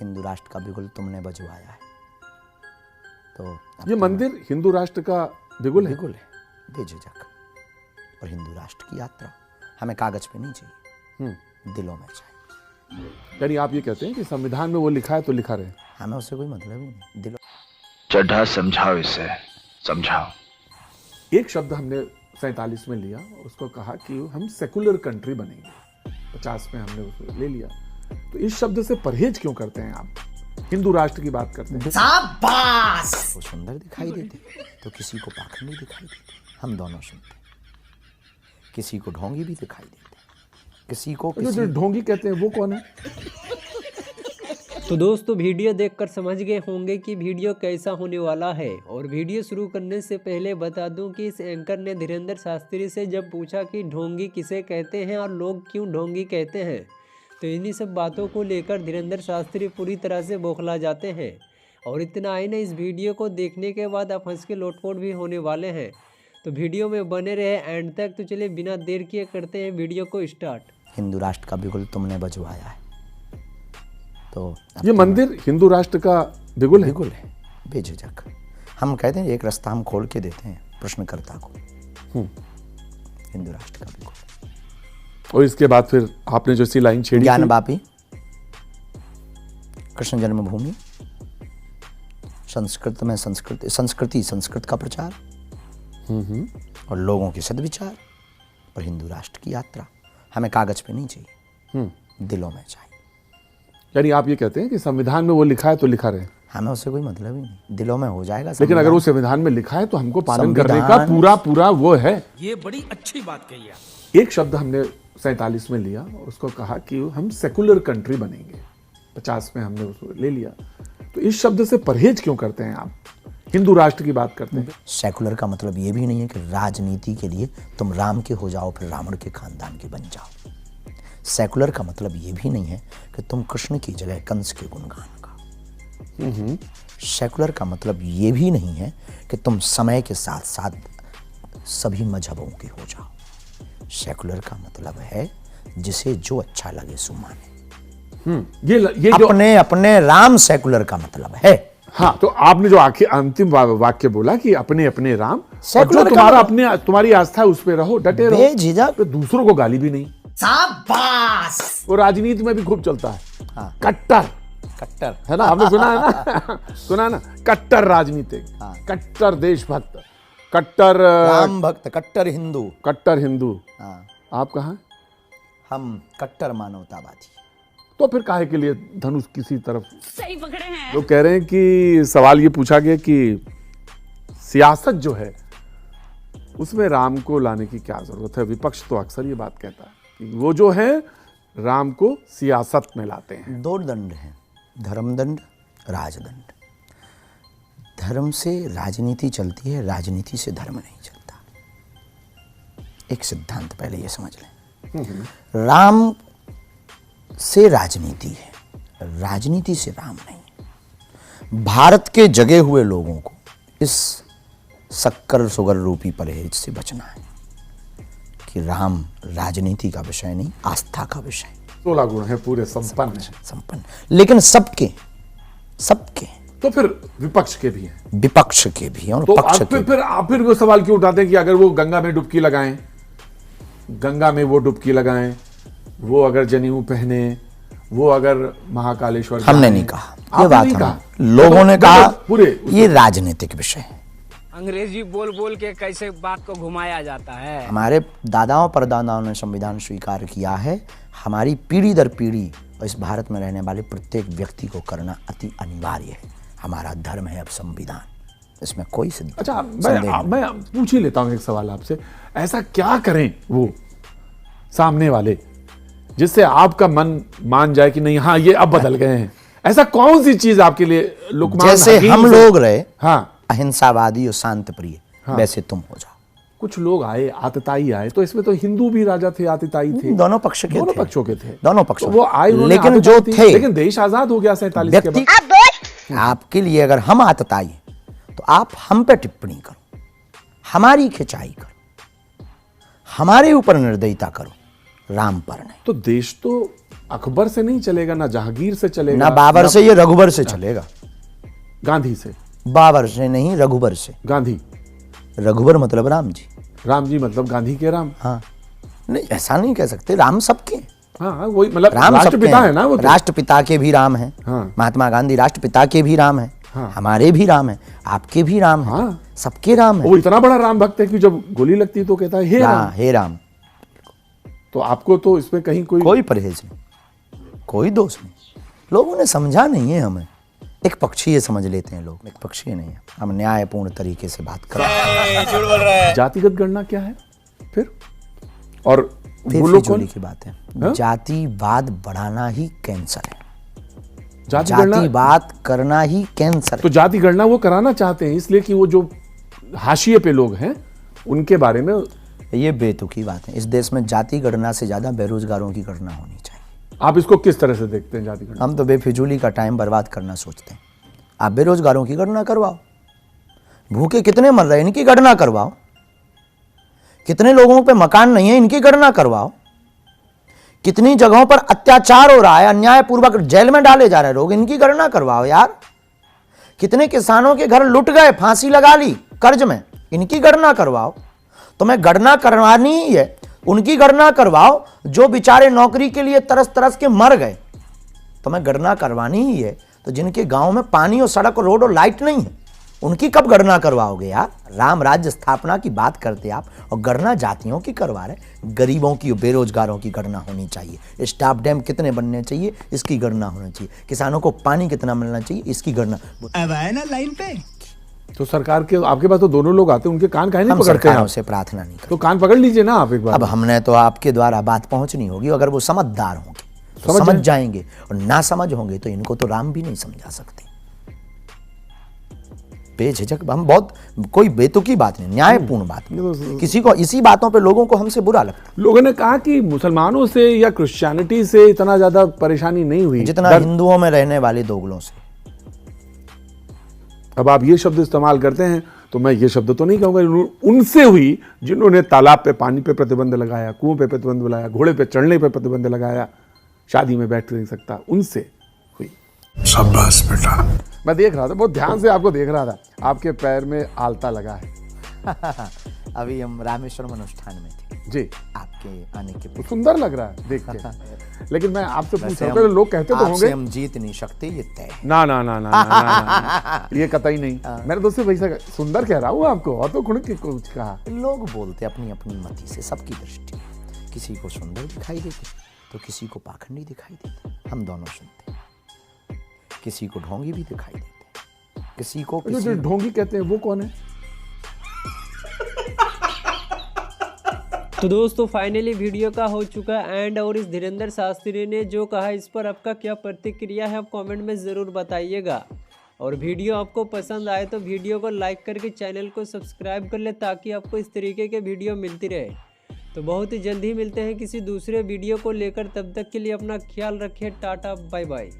हिंदू राष्ट्र का बिगुल तुमने बजवाया है। तो ये मंदिर हिंदू राष्ट्र का बिगुल है। बिगुल है बेझिझक, और हिंदू राष्ट्र की यात्रा हमें कागज पे नहीं चाहिए, दिलों में चाहिए। यानी आप ये कहते हैं कि संविधान में वो लिखा है तो लिखा रहे। हमें उससे कोई मतलब ही नहीं, दिलों। चड्ढा समझाओ, इसे समझाओ। एक शब्द हमने 47 में लिया, उसको कहा कि हम सेकुलर कंट्री बनेंगे। 50 में हमने उसको ले लिया। तो इस शब्द से परहेज क्यों करते हैं आप? हिंदू राष्ट्र की बात करते हैं। शाबाश! वो सुंदर दिखाई देते तो किसी को पाखंडी दिखाई देते, हम दोनों सुनते। किसी को ढोंगी भी दिखाई देते, किसी को जो ढोंगी कहते हैं वो कौन है? तो दोस्तों वीडियो देखकर समझ गए होंगे कि वीडियो कैसा होने वाला है। और वीडियो शुरू करने से पहले बता दूं कि इस एंकर ने धीरेंद्र शास्त्री से जब पूछा कि ढोंगी किसे कहते हैं और लोग क्यों ढोंगी कहते हैं, तो इन्हीं सब बातों को लेकर धीरेंद्र शास्त्री पूरी तरह से बौखला जाते हैं। और इतना ही नहीं, इस वीडियो को देखने के बाद आप हंस के लोटपोट भी होने वाले हैं। तो वीडियो में बने रहे एंड तक। तो चलिए बिना देर किए करते हैं वीडियो को स्टार्ट। हिंदू राष्ट्र का बिगुल तुमने बजवाया है। तो ये मंदिर हिंदू राष्ट्र का बिगुल है। बिगुल है बेझिझक, हम कहते हैं एक रास्ता हम खोल के देते हैं प्रश्नकर्ता को, हिंदू राष्ट्र का बिगुल। और इसके बाद फिर आपने जो सी लाइन छेड़ी, ज्ञानवापी, कृष्ण जन्मभूमि, संस्कृत में संस्कृत का प्रचार, और लोगों के सद्विचार, और हिंदू राष्ट्र की यात्रा हमें कागज पे नहीं चाहिए, दिलों में चाहिए। यानी आप ये कहते हैं कि संविधान में वो लिखा है तो लिखा रहे। हमें उससे कोई मतलब ही नहीं, दिलों में हो जाएगा। लेकिन अगर वो संविधान में लिखा है तो हमको पालन करने का पूरा वो है। ये बड़ी अच्छी बात कही है। एक शब्द हमने 47 में लिया, उसको कहा कि हम सेकुलर कंट्री बनेंगे। 50 में हमने उसको ले लिया। तो इस शब्द से परहेज क्यों करते हैं आप? हिंदू राष्ट्र की बात करते हैं। सेकुलर का मतलब ये भी नहीं है कि राजनीति के लिए तुम राम के हो जाओ फिर रावण के खानदान के बन जाओ। सेकुलर का मतलब ये भी नहीं है कि तुम कृष्ण की जगह कंस के गुणगान गाओ। सेकुलर का मतलब ये भी नहीं है कि तुम समय के साथ साथ सभी मजहबों के हो जाओ। सेकुलर का मतलब है जिसे जो अच्छा लगे सो माने। ये अपने अपने राम सेकुलर का मतलब है। हाँ, तो आपने जो आखिर अंतिम वाक्य बोला कि अपने अपने राम, और जो तुम्हारी आस्था है उस पे रहो, डटे रहो, बेझिझक, तो दूसरों को गाली भी नहीं। शाबाश! वो राजनीति में भी खूब चलता है। हाँ। कट्टर है ना, आपने सुना है ना? सुना है ना, कट्टर राजनीतिक, हाँ। कट्टर देशभक्त, कट्टर राम भक्त, कट्टर हिंदू। कट्टर हिंदू। हाँ। आप कहाँ? हम कट्टर मानवतावादी। तो फिर काहे के लिए धनुष किसी तरफ? सही पकड़े हैं। लोग कह रहे हैं कि सवाल ये पूछा गया कि सियासत जो है उसमें राम को लाने की क्या जरूरत है। विपक्ष तो अक्सर ये बात कहता है कि वो जो है राम को सियासत में लाते हैं। दो दंड हैं, धर्मदंड, राजदंड। धर्म से राजनीति चलती है, राजनीति से धर्म नहीं चलता। एक सिद्धांत पहले ये समझ लें। राम से राजनीति है, राजनीति से राम नहीं। भारत के जगे हुए लोगों को इस शक्कर सुगर रूपी परहेज से बचना है कि राम राजनीति का विषय नहीं, आस्था का विषय। 16 गुण है, पूरे संपन्न। लेकिन सबके तो फिर विपक्ष के भी हैं, विपक्ष के भी और तो पक्ष के। फिर वो सवाल क्यों उठाते हैं कि अगर वो गंगा में डुबकी लगाएं, गंगा में वो डुबकी लगाएं, वो अगर जनेऊ पहने, वो अगर महाकालेश्वर, हमने नहीं कहा ये बात, नहीं कहा, लोगों ने कहा पूरे ये राजनीतिक विषय है। अंग्रेजी बोल बोल के कैसे बात को घुमाया जाता है। हमारे दादाओं परदादाओं ने संविधान स्वीकार किया है, हमारी पीढ़ी दर पीढ़ी और इस भारत में रहने वाले प्रत्येक व्यक्ति को करना अति अनिवार्य है। हमारा धर्म है अब संविधान, इसमें कोई संदेह। अच्छा, मैं पूछ ही लेता हूं एक सवाल आपसे। ऐसा क्या करें वो सामने वाले जिससे आपका मन मान जाए कि नहीं, हाँ ये अब बदल गए हैं? ऐसा कौन सी चीज आपके लिए लुकमान जैसे हम लोग रहे, हाँ, अहिंसावादी और शांत प्रिय, हाँ, वैसे तुम हो जाओ। कुछ लोग आए, आतताई आए, तो इसमें तो हिंदू भी राजा थे, आतताई थे, दोनों पक्ष के दोनों थे, पक्षों के थे, दोनों पक्षों तो वो आए, लेकिन जो थे, लेकिन देश आजाद हो गया 47 के बाद। आपके लिए अगर हम आतताई तो आप हम पे टिप्पणी करो, हमारी खिंचाई करो, हमारे ऊपर निर्दयता करो, राम पर नहीं। तो देश तो अकबर से नहीं चलेगा, ना जहांगीर से चलेगा, ना बाबर से, ये रघुबर से चलेगा। गांधी से। बाबर से नहीं, रघुबर से। गांधी, रघुबर मतलब राम जी। राम जी मतलब गांधी के राम। हाँ, नहीं ऐसा नहीं कह सकते, राम सबके। हाँ वही, मतलब राम राष्ट्रपिता है ना वो तो। राष्ट्रपिता के भी राम हैं। हाँ। महात्मा गांधी राष्ट्रपिता के भी राम हैं। हाँ। हमारे भी राम हैं, आपके भी राम हैं। हाँ। सबके राम हैं। वो इतना बड़ा राम भक्त है कि जब गोली लगती है तो कहता है हे राम। हे राम। तो आपको तो इसमें कहीं कोई परहेज नहीं, कोई दोष नहीं। लोगों ने समझा नहीं है हमें, एक पक्षीय समझ लेते हैं लोग। एक पक्षीय नहीं है, हम न्यायपूर्ण तरीके से बात कर रहे हैं। जातिगत गणना क्या है फिर? और फिर वो लोग फिजूली कौन? की बात है। हाँ? जातिवाद बढ़ाना ही कैंसर है। जाति गणना, जातिवाद करना ही कैंसर तो जाति गणना वो कराना चाहते हैं इसलिए कि वो जो हाशिए पे लोग हैं उनके बारे में। है। ये बेतुकी बात है। इस देश में जाति गणना से ज्यादा बेरोजगारों की गणना होनी चाहिए। आप इसको किस तरह से देखते हैं जाति गणना? हम तो बेफिजूली का टाइम बर्बाद करना सोचते हैं। आप बेरोजगारों की गणना करवाओ, भूखे कितने मर रहे हैं इनकी गणना करवाओ, कितने लोगों पे मकान नहीं है इनकी गणना करवाओ, कितनी जगहों पर अत्याचार हो रहा है, अन्यायपूर्वक जेल में डाले जा रहे लोग, इनकी गणना करवाओ यार। कितने किसानों के घर लुट गए, फांसी लगा ली कर्ज में, इनकी गणना करवाओ। तुम्हें गणना करवानी ही है, उनकी गणना करवाओ जो बेचारे नौकरी के लिए तरस तरस के मर गए। तुम्हें गणना करवानी ही है तो जिनके गांव में पानी और सड़क और रोड और लाइट नहीं है, उनकी कब गणना करवाओगे यार? राम राज्य स्थापना की बात करते आप और गणना जातियों की करवा रहे। गरीबों की, बेरोजगारों की गणना होनी चाहिए। स्टाफ डैम कितने बनने चाहिए, इसकी गणना होनी चाहिए। किसानों को पानी कितना मिलना चाहिए, इसकी गणना। अब आए ना लाइन पे। तो सरकार के, आपके पास तो दोनों लोग आते हैं, उनके कान काहे नहीं हम पकड़ते हैं सरकारों आप? से प्रार्थना नहीं करते। तो कान पकड़ लीजिए ना आप एक बार। अब हमने तो आपके द्वारा बात पहुंचनी होगी, अगर वो समझदार होंगे तो समझ समझ जाएंगे, और ना समझ होंगे तो इनको तो राम भी नहीं समझा सकते। बेझिझक हम बहुत, कोई बेतुकी बात नहीं, न्यायपूर्ण बात नहीं। किसी को इसी बातों पे लोगों को हमसे बुरा लगता है। लोगों ने कहा कि मुसलमानों से या क्रिश्चियनिटी से इतना ज्यादा परेशानी नहीं हुई जितना हिंदुओं में रहने वाले दोगलों से। अब आप ये शब्द इस्तेमाल करते हैं तो मैं ये शब्द तो नहीं कहूंगा, उनसे हुई जिन्होंने तालाब पे पानी पे प्रतिबंध लगाया, कुएं पे प्रतिबंध लगाया, घोड़े पे चढ़ने पे प्रतिबंध लगाया, शादी में बैठ नहीं सकता, उनसे हुई। शाबाश बेटा। मैं देख रहा था, बहुत ध्यान से आपको देख रहा था, आपके पैर में आलता लगा है। अभी हम रामेश्वरम अनुष्ठान में थे जी, आपके आने के तो सुंदर लग रहा है देख के। लेकिन मैं आपसे पूछ वैसे रहा हूँ, लोग कहते तो आपसे होंगे हम जीत नहीं सकते, ये तय है। ना ना ना ना ना, ना, ना, ये कतई नहीं। मैंने दोस्त से वैसा सुंदर कह रहा हूँ आपको, और तो कुछ कहा। लोग बोलते अपनी अपनी मति से, सबकी दृष्टि, किसी को सुंदर दिखाई देते तो किसी को पाखंडी दिखाई देते। हम दोनों सुनते हैं। किसी को ढोंगी भी दिखाई देते, किसी को जो ढोंगी कहते हैं वो कौन है? तो दोस्तों फाइनली वीडियो का हो चुका एंड, और इस धीरेंद्र शास्त्री ने जो कहा इस पर आपका क्या प्रतिक्रिया है आप कमेंट में ज़रूर बताइएगा। और वीडियो आपको पसंद आए तो वीडियो को लाइक करके चैनल को सब्सक्राइब कर ले ताकि आपको इस तरीके के वीडियो मिलती रहे। तो बहुत ही जल्द ही मिलते हैं किसी दूसरे वीडियो को लेकर, तब तक के लिए अपना ख्याल रखिए। Tata bye bye.